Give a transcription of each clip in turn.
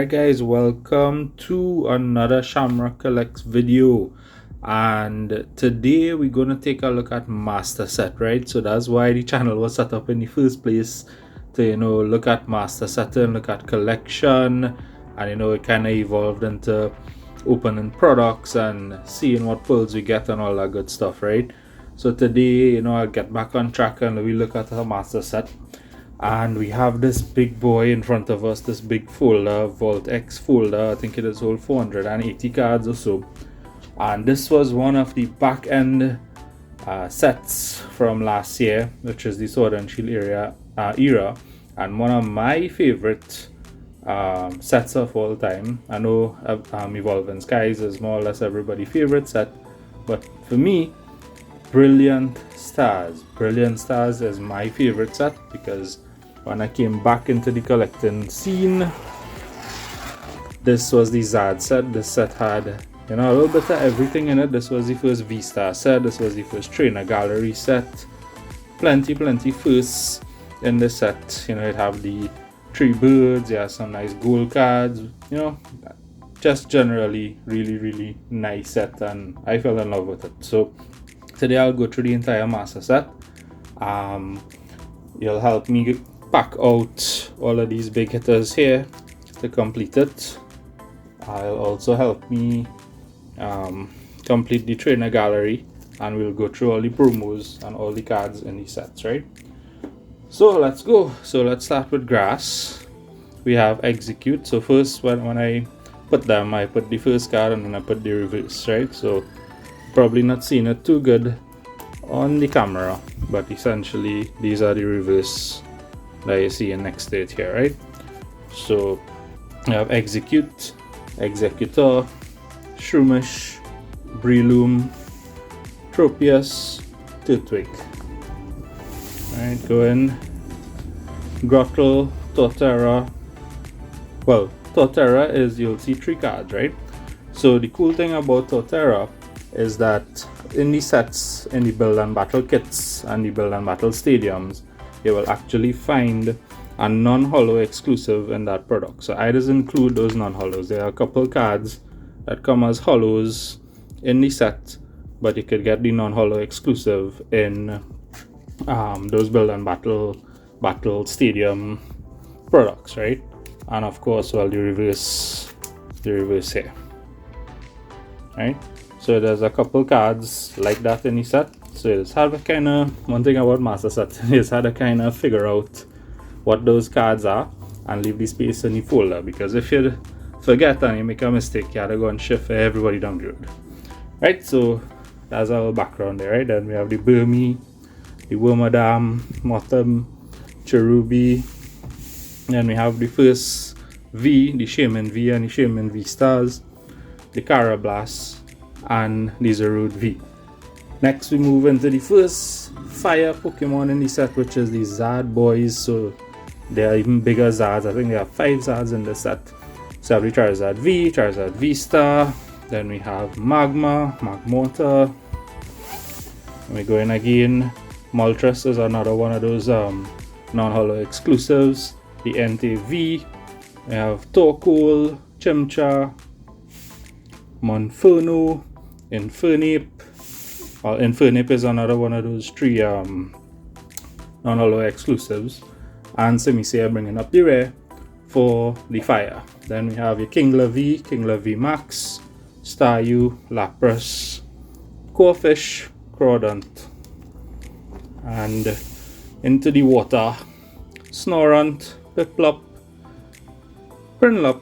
Alright guys, welcome to another Shamrock Collects video, and today we're going to take a look at master set, right? So that's why the channel was set up in the first place, to look at master set and look at collection, and it kind of evolved into opening products and seeing what pulls we get and all that good stuff, right? So today, I'll get back on track and we look at a master set. And we have this big boy in front of us, this big folder, Vault X folder. I think it is whole 480 cards or so. And this was one of the back end sets from last year, which is the Sword and Shield era, and one of my favorite sets of all time. I know Evolving Skies is more or less everybody's favorite set, but for me, Brilliant Stars is my favorite set, because when I came back into the collecting scene, this was the Zad set. This set had a little bit of everything in it. This was the first V-Star set. This was the first Trainer Gallery set. Plenty firsts in this set. It have the 3 birds. It has some nice gold cards. Just generally really nice set, and I fell in love with it. So today I'll go through the entire master set. You'll help me pack out all of these big hitters here to complete it. I'll also help me complete the trainer gallery, and we'll go through all the promos and all the cards in the sets, right? So let's go. So let's start with grass. We have execute. So first, when I put them, I put the first card and then I put the reverse, right? So probably not seeing it too good on the camera, but essentially these are the reverse that you see next to it here, right? So we have execute, executor, shroomish, breloom, tropius, turtwig. Alright, go in. Grottle, torterra. Well, torterra is, you'll see 3 cards, right? So the cool thing about torterra is that in the sets, in the build and battle kits and the build and battle stadiums, you will actually find a non-holo exclusive in that product. So I just include those non-holos. There are a couple cards that come as holos in the set, but you could get the non-holo exclusive in those build and battle stadium products, right? And of course, well, the reverse here, right? So there's a couple cards like that in the set. So it's had a kind of, one thing about master set is had to kind of figure out what those cards are and leave the space in the folder, because if you forget and you make a mistake, you have to go and shift everybody down the road, right? So that's our background there, right? Then we have the Burmy, the Wormadam, Motham, Cherubi. Then we have the first V, the Shaman V and the Shaman V Stars, the Carablast, and the Zarude V. Next we move into the first fire Pokemon in the set, which is the Zad boys. So they are even bigger Zads. I think there are 5 Zads in the set. So we have the Charizard V, Charizard V Star. Then we have Magma, Magmortar. And we go in again. Moltres is another one of those non-holo exclusives. The Entei V. We have Torkoal, Chimchar, Monferno, Infernape. Well, Infernape is another one of those 3 non-holo exclusives. And Simisea bringing up the rare for the fire. Then we have your Kingler V Max, Staryu, Lapras, Corfish, Crawdont. And into the water, Snorunt, Piplup, Prinlup,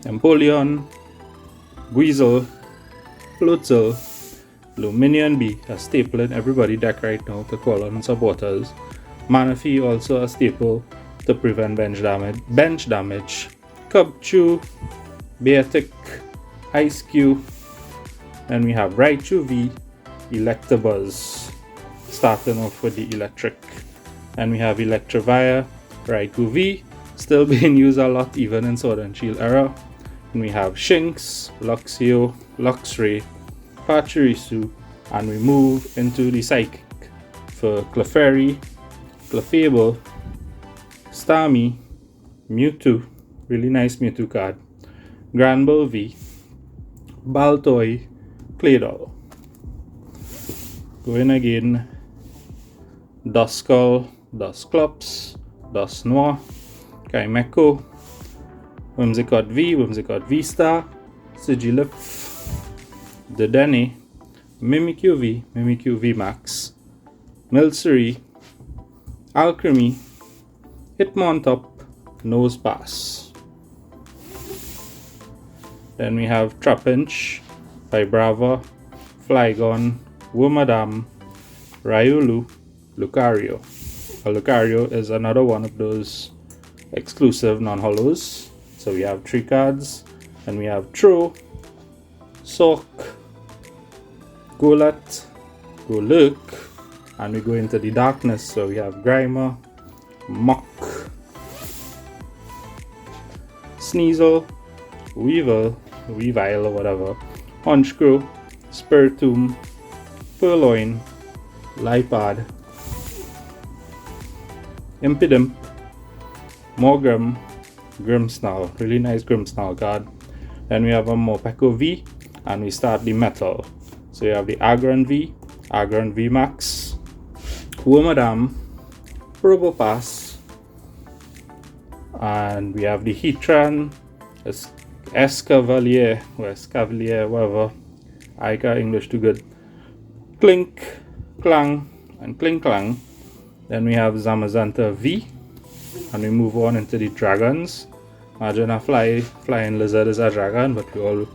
Empoleon, Weasel, Floatzel, Luminion B, a staple in everybody's deck right now to call on supporters. Manaphy, also a staple to prevent bench damage. Cubchoo, Beartic, Ice Cube, and we have Raichu V, Electabuzz, starting off with the electric. And we have Electivire, Raikou V, still being used a lot even in Sword and Shield era. And we have Shinx, Luxio, Luxray, Pachirisu, and we move into the Psychic for Clefairy, Clefable, Starmie, Mewtwo, really nice Mewtwo card. Granbull V, Baltoy, Claydol. Go in again, Duskull, Dusclops, Dusknoir, Chimecho, Whimsicott V, Whimsicott V-Star, Sigilyph, Dedenne, Mimikyu V, Mimikyu V Max, Milcery, Alchemy, Hitmontop, Nosepass. Then we have Trapinch, Vibrava, Flygon, Wormadam, Riolu, Lucario. Lucario is another one of those exclusive non-holos. So we have 3 cards, and we have Tro, Sock, Golett, Golurk, and we go into the darkness. So we have Grimer, Muk, Sneasel, Weavile or whatever, Honchkrow, Spiritomb, Purloin, Lipad, Impidimp, Morgrem, Grimmsnarl. Really nice Grimmsnarl card. Then we have a Morpeko V, and we start the metal. So you have the Aggron V Max, Wormadam, Probopass, and we have the Heatran, Escavalier, or Escavalier, whatever. I got English too good. Clink, Clang, and Klinklang. Then we have Zamazenta V, and we move on into the dragons. Imagine a flying lizard is a dragon, but we all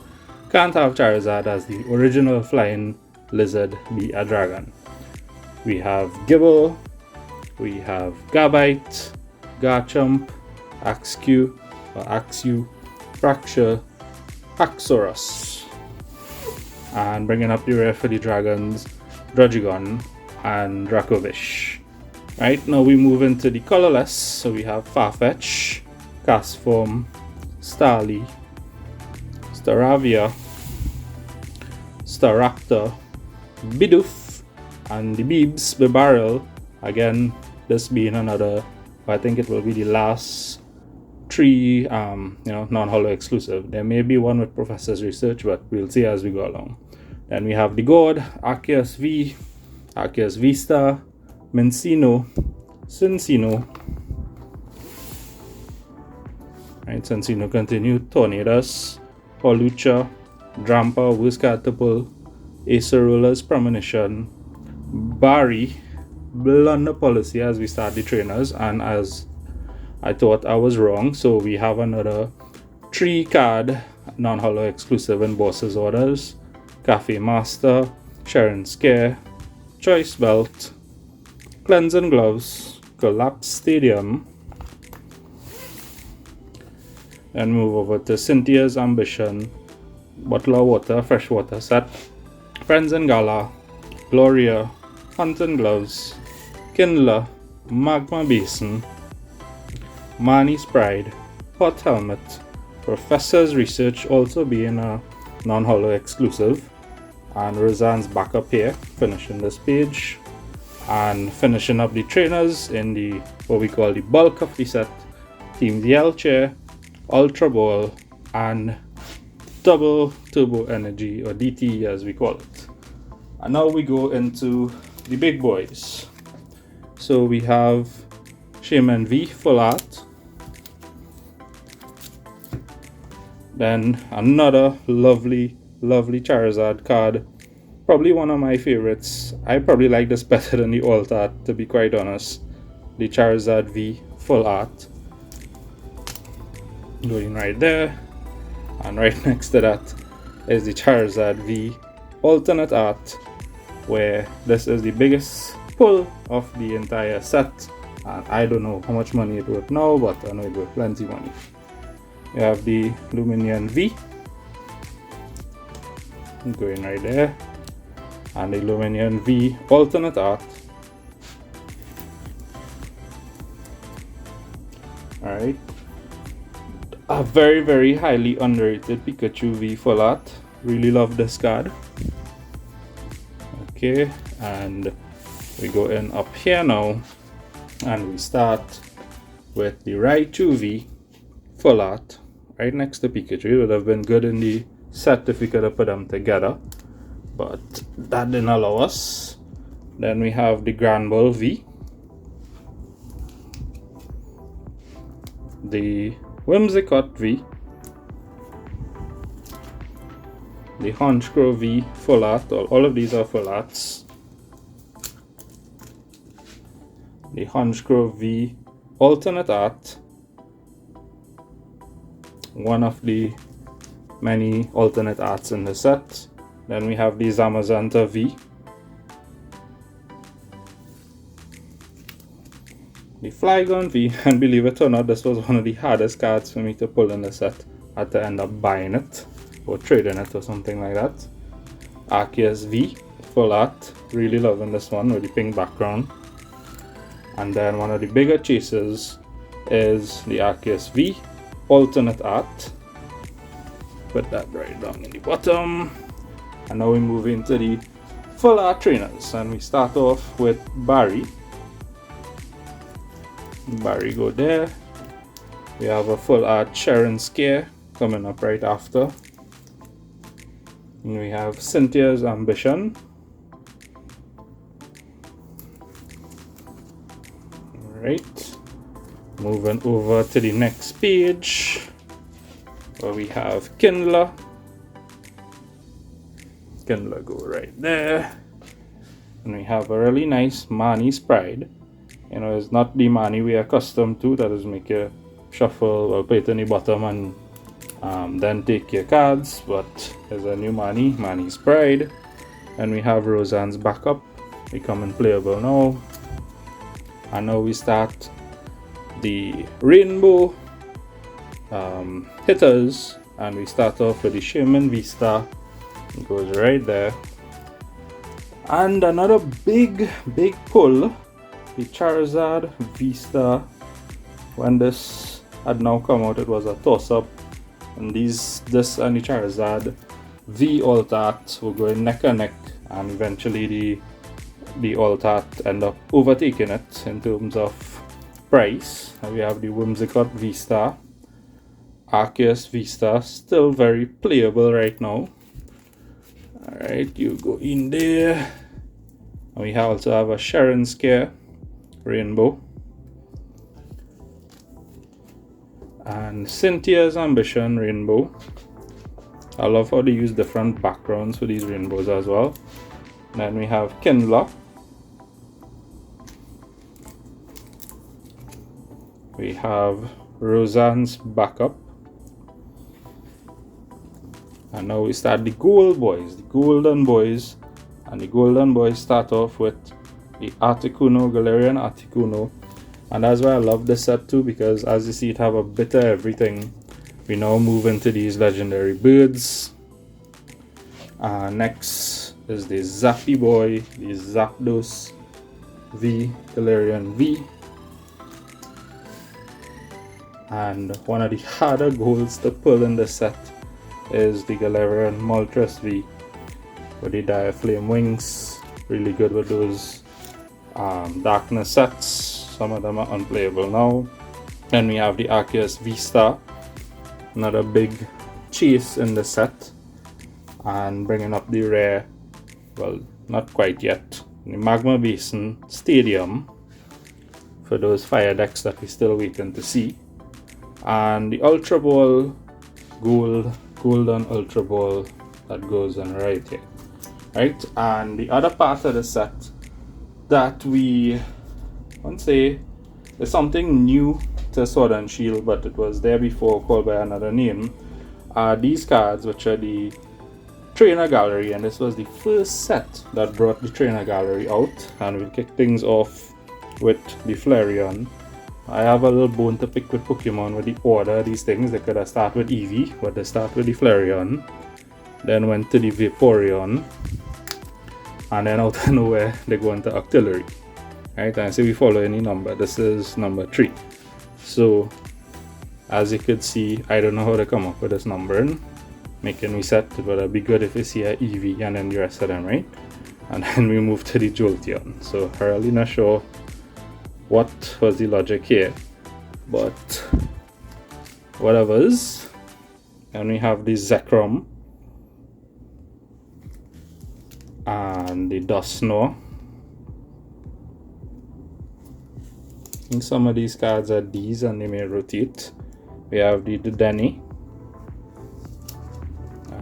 can't have Charizard as the original flying lizard be a dragon. We have Gibble, we have Gabite, Garchomp, Axew, Fracture, Haxorus. And bringing up the rare for the dragons, Druddigon and Dracovish. Right, now we move into the colorless. So we have Farfetch, Castform, Starly, Staravia, Staraptor, Bidoof, and the Beebs, Bibarel. Again, this being another, I think it will be the last 3 non-holo exclusive. There may be one with Professor's Research, but we'll see as we go along. Then we have the God, Arceus V, Arceus V-Star, Mincino, Cincino. Right, Cincino continued, Tornadus, Hawlucha, Drampa, Whiskatapul, Acerola's Premonition, Barry, Blunder Policy as we start the trainers, and as I thought I was wrong, so we have another 3 card non-holo exclusive in Boss's Orders, Cafe Master, Sharon Scare, Choice Belt, Cleansing Gloves, Collapse Stadium, and move over to Cynthia's Ambition, Bottle of Water, Freshwater Set, Friends and Gala, Gloria, Hunting Gloves, Kindler, Magma Basin, Marnie's Pride, Hot Helmet, Professor's Research also being a non-holo exclusive, and Roseanne's back up here, finishing this page, and finishing up the trainers in the what we call the bulk of the set, Team DL Chair, Ultra Ball, and Double Turbo Energy, or DT as we call it. And now we go into the big boys. So we have Shaman V Full Art, then another lovely Charizard card, probably one of my favorites. I probably like this better than the Alt Art, to be quite honest. The Charizard V Full Art going right there, and right next to that is the Charizard V Alternate Art, where this is the biggest pull of the entire set, and I don't know how much money it worth now, but I know it worth plenty money. You have the Luminion V going right there, and the Luminion V Alternate Art. Alright, a very highly underrated Pikachu V Full Art. Really love this card. Okay, and we go in up here now, and we start with the Raichu V full art right next to Pikachu. It would have been good in the set if we could have put them together, but that didn't allow us. Then we have the Grand Ball V, the Whimsicott V, the Honchkrow V full art. All of these are full arts. The Honchkrow V alternate art, one of the many alternate arts in the set. Then we have the Zamazenta V, the Flygon V, and believe it or not, this was one of the hardest cards for me to pull in the set. I had to end up buying it or trading it or something like that. Arceus V full art, really loving this one with the pink background. And then one of the bigger chases is the Arceus V alternate art. Put that right down in the bottom. And now we move into the full art trainers, and we start off with Barry. Barry go there. We have a full art Sharon Scare coming up right after. And we have Cynthia's Ambition. Alright, moving over to the next page where we have Kindler. Kindler go right there. And we have a really nice Mani's Pride. You know, it's not the Mani we are accustomed to, that is make you shuffle or put it in the bottom and then take your cards, but there's a new Mani, Mani's Pride. And we have Roseanne's Backup, becoming playable now. And now we start the Rainbow hitters, and we start off with the Shaman V-Star. It goes right there. And another big pull, the Charizard V-Star. When this had now come out, it was a toss-up, and this and the Charizard V alt art were going neck and neck, and eventually the alt art end up overtaking it in terms of price. And we have the Whimsicott V-Star, Arceus V-Star, still very playable right now. Alright, you go in there. And we also have a Sharon Scare Rainbow, and Cynthia's Ambition Rainbow. I love how they use different backgrounds for these rainbows as well. Then we have Kindler. We have Roseanne's Backup. And now we start the Gold Boys, the Golden Boys. And the Golden Boys start off with the Articuno, Galarian Articuno. And that's why I love this set too, because as you see, it have a bit of everything. We now move into these legendary birds. Next is the Zappy Boy, the Zapdos V, Galarian V. And one of the harder golds to pull in the set is the Galarian Moltres V with the Diaflame wings. Really good with those darkness sets. Some of them are unplayable now. Then we have the Arceus V-Star, another big chase in the set, and bringing up the rare, well, not quite yet, the Magma Basin Stadium for those fire decks that we're still waiting to see. And the Ultra Ball golden Ultra Ball that goes on right here, right? And the other part of the set that we won't say is something new to Sword and Shield, but it was there before, called by another name, are these cards, which are the Trainer Gallery. And this was the first set that brought the Trainer Gallery out, and we'll kick things off with the Flareon. I have a little bone to pick with Pokemon with the order of these things. They could have started with Eevee, but they start with the Flareon, then went to the Vaporeon, and then out of nowhere they go into Octillery. Right, and so we follow any number. This is number 3. So as you could see, I don't know how to come up with this numbering, making me set, but it'd be good if you see a Eevee and then the rest of them, right? And then we move to the Jolteon. So I'm really not sure what was the logic here, but whatever's. And we have the Zekrom and the Dusknoir. I think some of these cards are D's and they may rotate. We have the Denny.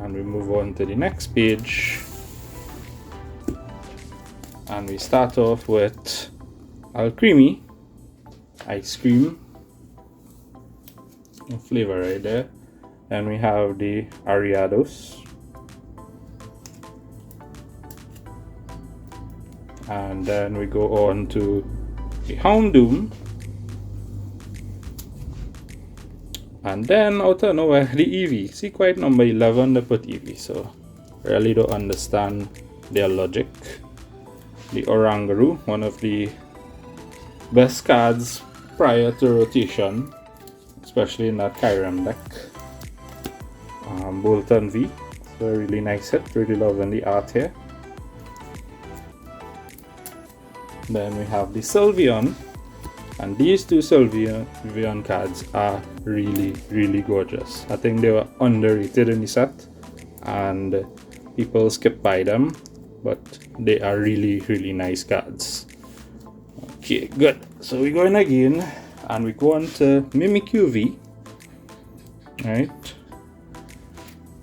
And we move on to the next page. And we start off with Alcremie, ice cream. No flavor right there. Then we have the Ariados. And then we go on to the Houndoom. And then out of nowhere, the Eevee. See, quite number 11 they put Eevee, so really don't understand their logic. The Oranguru, one of the best cards prior to rotation, especially in that Kyurem deck. Bolton V, so a really nice hit, really loving the art here. Then we have the Sylveon, and these two Sylveon cards are really gorgeous. I think they were underrated in the set and people skip by them, but they are really nice cards. Okay, good. So we go in again and we go on to Mimikyu V. Right,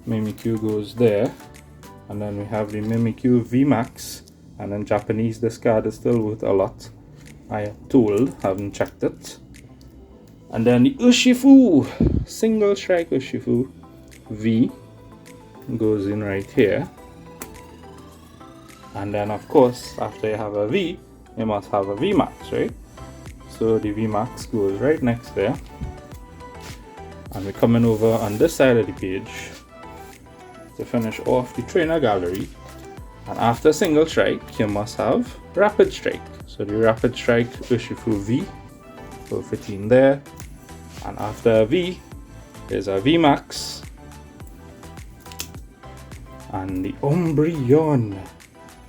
Mimikyu goes there, and then we have the Mimikyu VMAX, and in Japanese this card is still worth a lot, I am told, haven't checked it. And then the Urshifu, single strike Urshifu V goes in right here. And then of course after you have a V, you must have a VMAX, right? So the VMAX goes right next there. And we're coming over on this side of the page to finish off the trainer gallery. And after single strike, you must have rapid strike. So the rapid strike Urshifu V will fit in there. And after a V, there's a VMAX. And the Umbreon,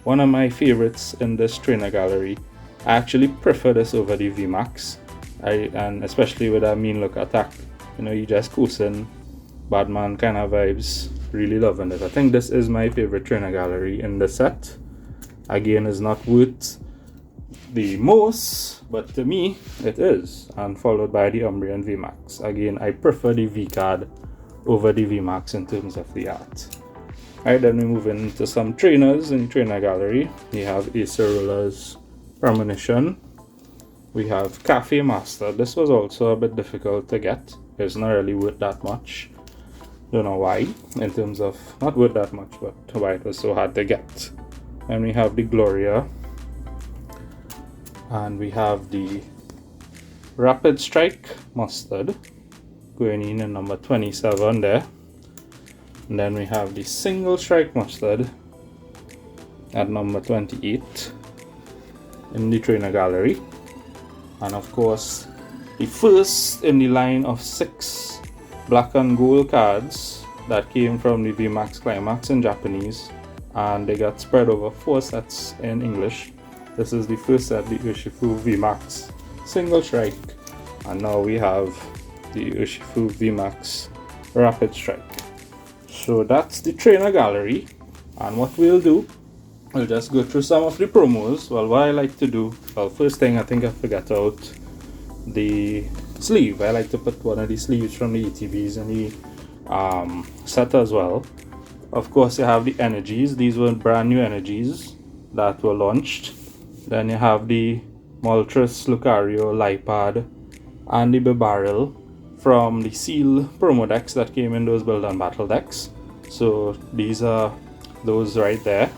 one of my favorites in this trainer gallery. I actually prefer this over the VMAX. And especially with a mean look attack. You know, you just coasting, Badman kind of vibes. Really loving it. I think this is my favorite trainer gallery in the set. Again, is not worth the most, but to me it is. And followed by the Umbreon VMAX. Again, I prefer the V card over the VMAX in terms of the art. Alright, then we move into some trainers in the trainer gallery. We have Acerola's Premonition. We have Cafe Master. This was also a bit difficult to get. It's not really worth that much. Don't know why, in terms of not worth that much, but why it was so hard to get. And we have the Gloria, and we have the Rapid Strike Mustard going in at number 27 there. And then we have the Single Strike Mustard at number 28 in the trainer gallery. And of course, the first in the line of 6 black and gold cards that came from the VMAX Climax in Japanese, and they got spread over 4 sets in English. This is the first set, the Urshifu VMAX Single Strike, and now we have the Urshifu VMAX Rapid Strike. So that's the trainer gallery, and what we'll do, we'll just go through some of the promos. Well, what I like to do, well, first thing I think I forgot out the sleeve. I like to put one of the sleeves from the ETBs in the set as well. Of course, you have the energies. These were brand new energies that were launched. Then you have the Moltres, Lucario, Lipad, and the Bibarel from the Seal promo decks that came in those build and battle decks. So these are those right there.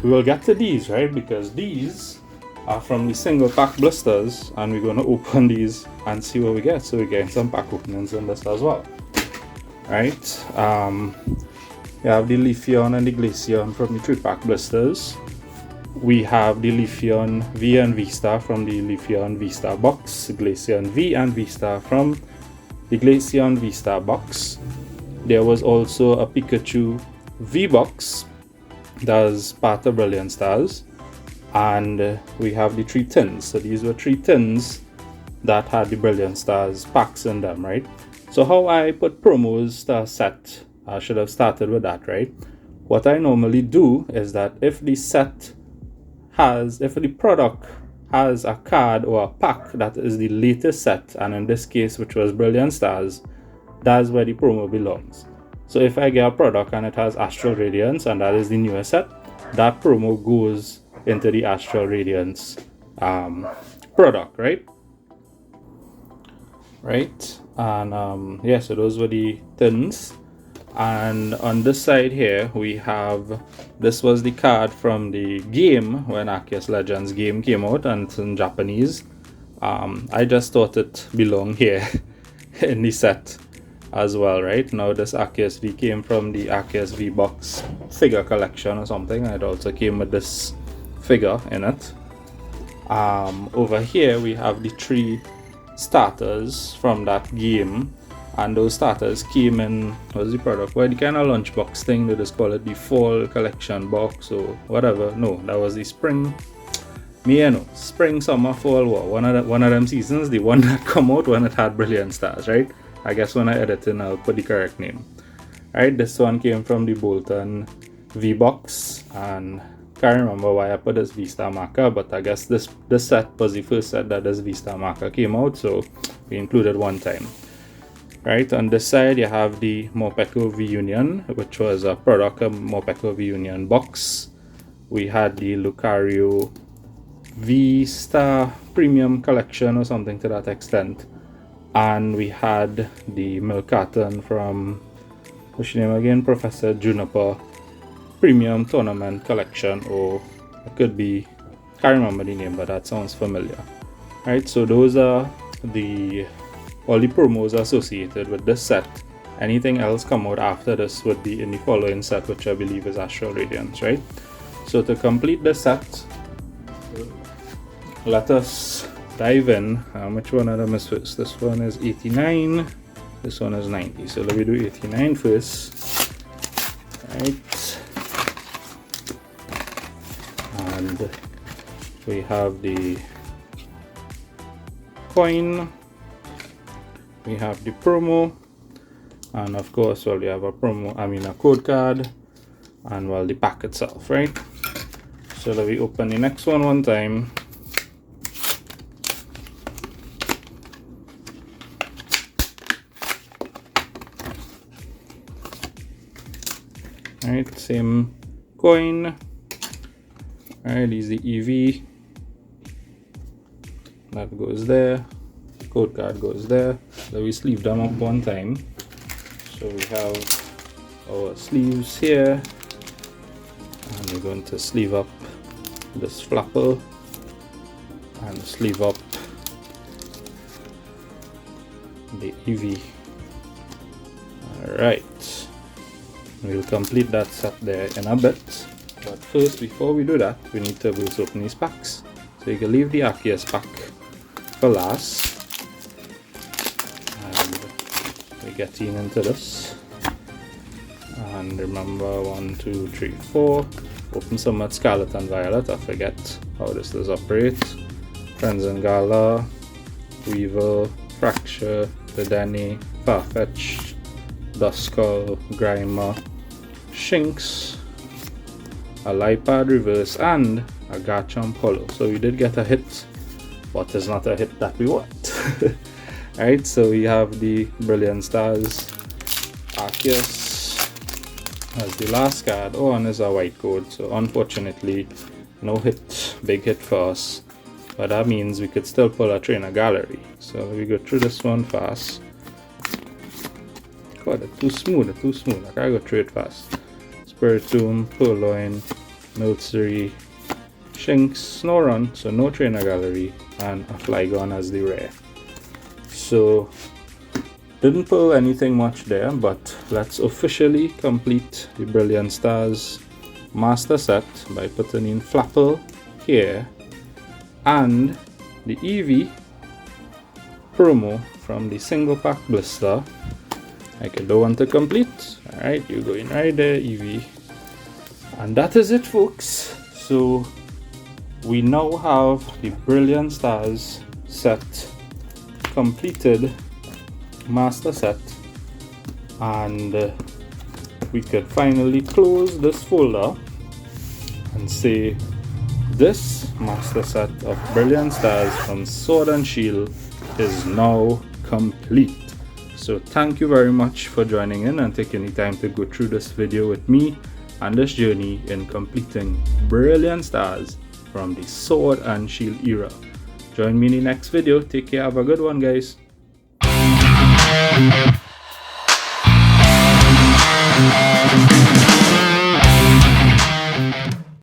We will get to these, right, because these are from the single pack blisters, and we're going to open these and see what we get. So we're getting some pack openings in this as well. Right, we have the Leafeon and the Glaceon from the 3-pack blisters. We have the Leafeon V and V-Star from the Leafeon V-Star box, Glaceon V and V-Star from the Glaceon V-Star box. There was also a Pikachu V-Box that's part of Brilliant Stars, and we have the 3 tins. So these were 3 tins that had the Brilliant Stars packs in them, right? So how I put promos to a set, I should have started with that, right? What I normally do is that if the product has a card or a pack that is the latest set, and in this case, which was Brilliant Stars, that's where the promo belongs. So if I get a product and it has Astral Radiance and that is the newest set, that promo goes into the Astral Radiance product, right? And yeah, so those were the things. And on this side here we have, this was the card from the game when Arceus Legends game came out, and it's in Japanese. I just thought it belonged here in the set as well, right? Now this Arceus V came from the Arceus V box figure collection or something, and it also came with this figure in it. Over here we have the 3 starters from that game, and those starters came in, what's the product? Well, the kind of lunchbox thing, they just call it the fall collection box or whatever. No, that was the spring, spring, summer, fall, one of them seasons, the one that come out when it had Brilliant Stars, right? I guess when I edit it, I'll put the correct name. Right, this one came from the Bolton V box, and can't remember why I put this V-Star marker, but I guess this set was the first set that this V-Star marker came out, so we included one time. Right, on this side you have the Morpeko V Union, which was a product of Morpeko V Union box. We had the Lucario V-Star Premium Collection or something to that extent, and we had the milk carton from, what's your name again, Professor Juniper Premium Tournament Collection, or it could be, can't remember the name, but that sounds familiar. Right, so those are all the promos associated with this set. Anything else come out after this would be in the following set, which I believe is Astral Radiance, right? So to complete the set, let us dive in. Which one of them is first? This one is 89, this one is 90. So let me do 89 first. Right. And we have the coin, we have the promo, and of course, well, we have a code card, and well, the pack itself, right? So let me open the next one time. Alright, same coin. Alright, is the EV. That goes there. Code card goes there. So we sleeve them up one time. So we have our sleeves here, and we're going to sleeve up this flapper and sleeve up the EV. Alright, we'll complete that set there in a bit, but first, before we do that, we need to burst open these packs. So you can leave the Arceus pack for last, and we get into this. And remember, 1, 2, 3, 4. Open some at Scarlet and Violet. I forget how this does operate. Crimson Gala, Weevil, Fracture, Dedenne, Farfetch, Duskull, Grimer, Shinx, a Lipad Reverse, and a Garchomp Hollow. So we did get a hit, but it's not a hit that we want. Alright, so we have the Brilliant Stars, Arceus as the last card. Oh, and there's a white code, so unfortunately no hit, big hit for us, but that means we could still pull a trainer gallery. So we go through this one fast. God, it's too smooth, I gotta go through it fast. Spiritomb, Purloin, Nursery, Shinx, Snorunt, so no trainer gallery, and a Flygon as the rare. So didn't pull anything much there, but let's officially complete the Brilliant Stars master set by putting in Flapple here and the Eevee promo from the single pack blister. I can do one to complete. Alright, you're going right there, Eevee. And that is it, folks. So we now have the Brilliant Stars set completed master set, and we could finally close this folder and say this master set of Brilliant Stars from Sword and Shield is now complete. So thank you very much for joining in and taking the time to go through this video with me and this journey in completing Brilliant Stars from the Sword and Shield era. Join me in the next video. Take care, have a good one, guys.